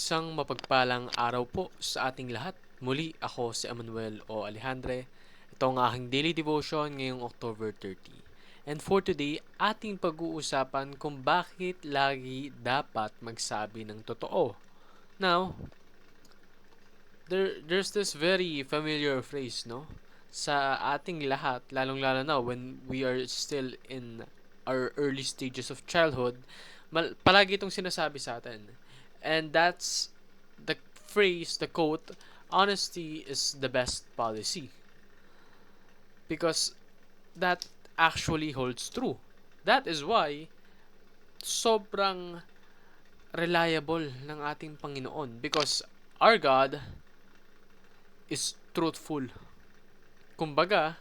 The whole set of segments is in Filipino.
Isang mapagpalang araw po sa ating lahat. Muli ako si Emmanuel o Alejandre. Ito ang aking daily devotion ngayong October 30. And for today, ating pag-uusapan kung bakit lagi dapat magsabi ng totoo. Now, there's this very familiar phrase, no? Sa ating lahat, lalong-lalo na when we are still in our early stages of childhood, palagi itong sinasabi sa atin. And that's the phrase, the quote, honesty is the best policy. Because that actually holds true. That is why sobrang reliable ng ating Panginoon. Because our God is truthful. Kumbaga,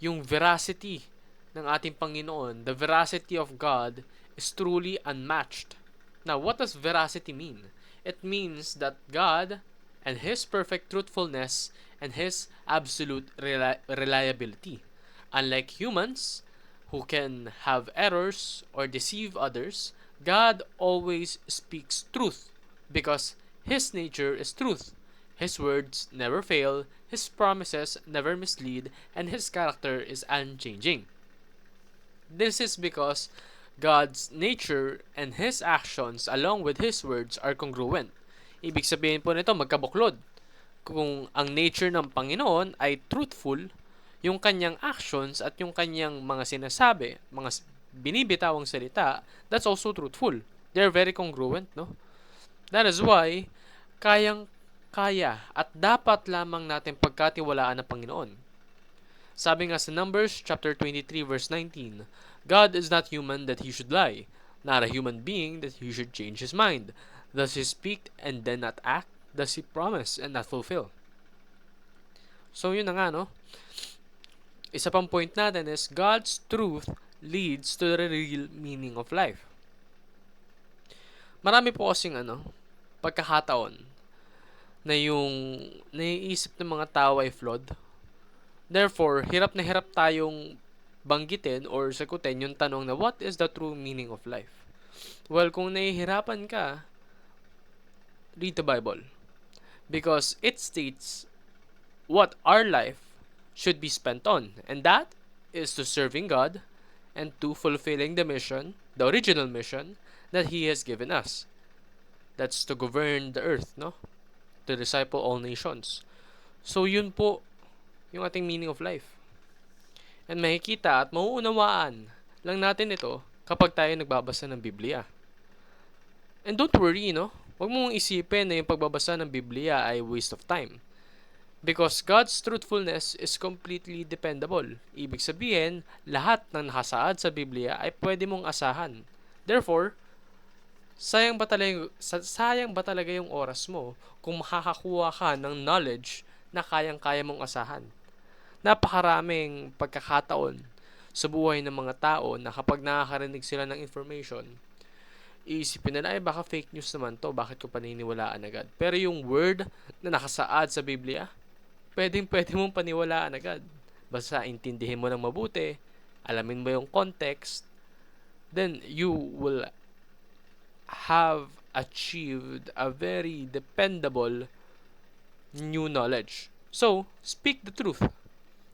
yung veracity ng ating Panginoon, the veracity of God is truly unmatched. Now, what does veracity mean? It means that God and His perfect truthfulness and His absolute reliability. Unlike humans, who can have errors or deceive others, God always speaks truth because His nature is truth. His words never fail, His promises never mislead, and His character is unchanging. This is because God's nature and His actions along with His words are congruent. Ibig sabihin po nito magkabuklod. Kung ang nature ng Panginoon ay truthful, yung kanyang actions at yung kanyang mga sinasabi, mga binibitawang salita, that's also truthful. They're very congruent, no? That is why, kaya at dapat lamang natin pagkatiwalaan ng Panginoon. Sabi nga sa Numbers chapter 23 verse 19, God is not human that He should lie, not a human being that He should change His mind. Does He speak and then not act? Does He promise and not fulfill? So yun na nga, no? Isa pang point natin is God's truth leads to the real meaning of life. Marami po kasing pagkakataon na yung naiisip ng mga tao ay flawed. Therefore, hirap na hirap tayong banggitin or sagutin yung tanong na what is the true meaning of life? Well, kung nahihirapan ka, read the Bible. Because it states what our life should be spent on. And that is to serving God and to fulfilling the mission, the original mission that He has given us. That's to govern the earth, no? To disciple all nations. So yun po yung ating meaning of life. And makikita at mauunawaan lang natin ito kapag tayo nagbabasa ng Biblia. And don't worry, no? Huwag mong isipin na yung pagbabasa ng Biblia ay waste of time. Because God's truthfulness is completely dependable. Ibig sabihin, lahat ng nakasaad sa Biblia ay pwede mong asahan. Therefore, sayang ba talaga yung oras mo kung makakakuha ka ng knowledge na kayang-kaya mong asahan? Napakaraming pagkakataon sa buhay ng mga tao na kapag nakakarinig sila ng information, iisipin nila, ay baka fake news naman to, bakit ko paniniwalaan agad? Pero yung word na nakasaad sa Biblia, pwede mong paniwalaan agad. Basta intindihin mo ng mabuti, alamin mo yung context, then you will have achieved a very dependable new knowledge. So, speak the truth,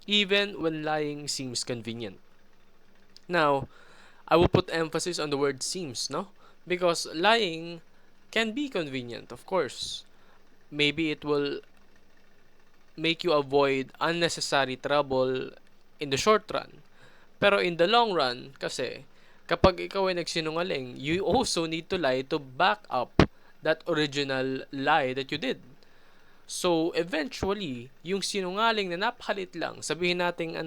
even when lying seems convenient. Now, I will put emphasis on the word seems, no? Because lying can be convenient, of course. Maybe it will make you avoid unnecessary trouble in the short run. Pero in the long run, kasi, kapag ikaw ay nagsinungaling, you also need to lie to back up that original lie that you did. So, eventually, yung sinungaling na napakalit lang, sabihin natin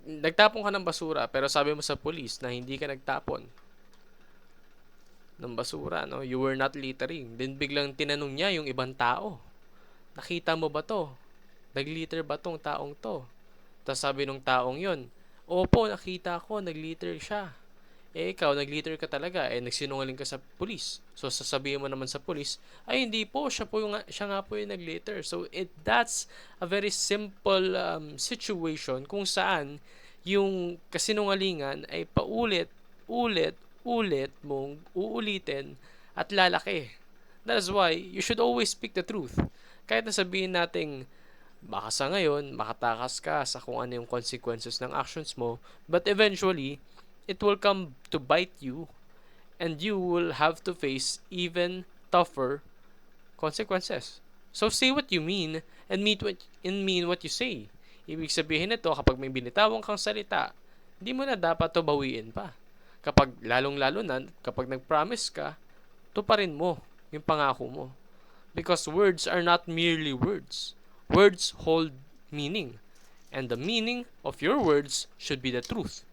nagtapon ka ng basura, pero sabi mo sa police na hindi ka nagtapon ng basura, no? You were not littering. Then biglang tinanong niya yung ibang tao, nakita mo ba to? Naglitter ba tong taong to? Tapos sabi nung taong yon, opo, nakita ko, naglitter siya. Eh, ikaw, naglitter ka talaga, nagsinungaling ka sa pulis. So, sasabihin mo naman sa pulis, ay, hindi po, siya nga po yung naglitter. So, that's a very simple situation kung saan yung kasinungalingan ay paulit, ulit mong uulitin at lalaki. That is why you should always speak the truth. Kahit na sabihin nating baka sa ngayon, makatakas ka sa kung ano yung consequences ng actions mo, but eventually, it will come to bite you and you will have to face even tougher consequences. So say what you mean and mean what you say. Ibig sabihin nito, kapag may binitawan kang salita, hindi mo na dapat to bawiin pa. Kapag lalong-lalo na, kapag nag-promise ka, tuparin mo yung pangako mo. Because words are not merely words. Words hold meaning. And the meaning of your words should be the truth.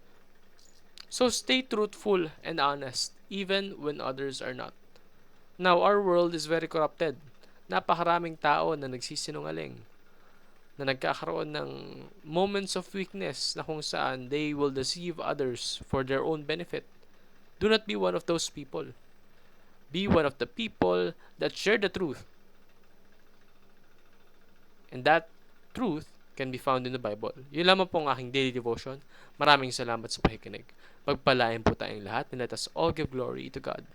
So stay truthful and honest, even when others are not. Now, our world is very corrupted. Napakaraming tao na nagsisinungaling, na nagkakaroon ng moments of weakness na kung saan they will deceive others for their own benefit. Do not be one of those people. Be one of the people that share the truth. And that truth can be found in the Bible. Yun lamang po ang aking daily devotion. Maraming salamat sa pakikinig. Pagpalain po tayong lahat and let us all give glory to God.